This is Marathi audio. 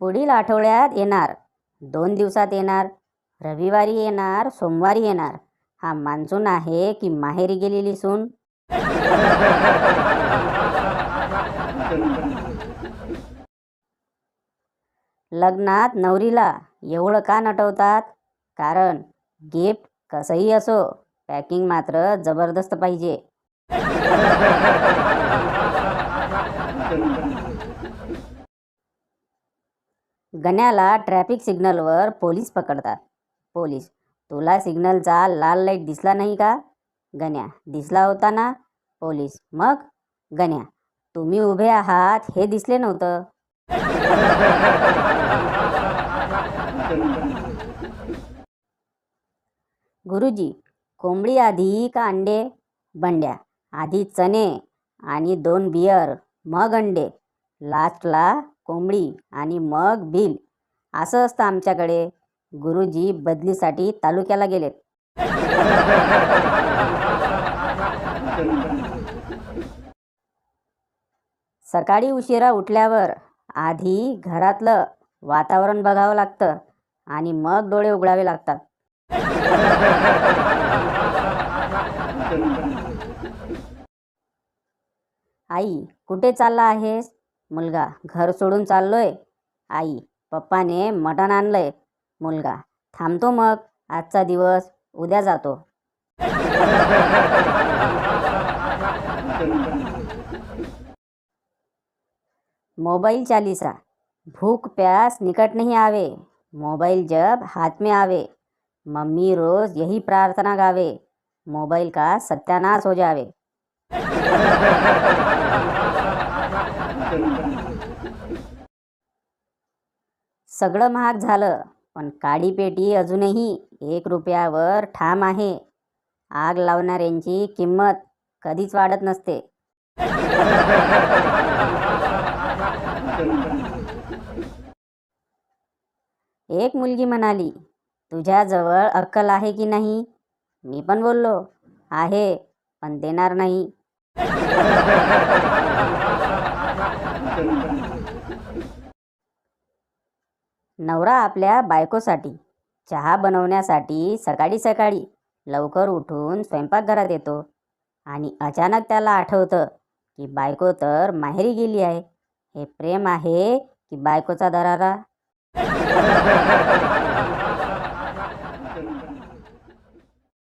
पुढील आठवड्यात येणार, 2 दिवसात येणार, रविवारी येणार, सोमवारी येणार. हा मान्सून आहे की माहेरी गेलेली सून? लग्नात नवरीला एवढं का नटवतात? कारण गिफ्ट कसंही असो, पॅकिंग मात्र जबरदस्त पाहिजे. गण्याला ट्रॅफिक सिग्नलवर पोलीस पकडतात. पोलीस, तुला सिग्नलचा लाल लाईट दिसला नाही का? गण्या, दिसला होता ना. पोलीस, मग? गण्या, तुम्ही उभे आहात हे दिसले नव्हतं. गुरुजी, कोंबडी आधी का अंडे? बंड्या, आधी चणे आणि 2 बियर, मग अंडे, लास्टला कोंबडी आणि मग बिल. असं असतं आमच्याकडे. गुरुजी बदलीसाठी तालुक्याला गेलेत. सकाळी उशिरा उठल्यावर आधी घरातलं वातावरण बघावं लागतं आणि मग डोळे उघडावे लागतात. आई, कुठे चालला आहेस? मुलगा, घर सोडून चाललोय. आई, पप्पाने मटण आणलंय. मुलगा, थांबतो मग, आजचा दिवस, उद्या जातो. मोबाइल चालीसा, भूख प्यास निकट नहीं आवे, मोबाइल जब हाथ में आवे. मम्मी रोज यही प्रार्थना गावे, मोबाइल का सत्यानाश हो जावे. सगळं महाग झालं, पण काडी पेटी अजूनही 1 रुपयावर ठाम आहे. आग लावणाऱ्यांची किंमत कधीच वाढत नसते. एक मुलगी म्हणाली, तुझ्याजवळ अक्कल आहे की नाही? मी पण बोललो, आहे, पण देणार नाही. नवरा आपल्या बायकोसाठी चहा बनवण्यासाठी सकाळी सकाळी लवकर उठून स्वयंपाकघरात येतो आणि अचानक त्याला आठवतं की बायको तर माहेरी गेली आहे. हे प्रेम आहे की बायकोचा दरारा?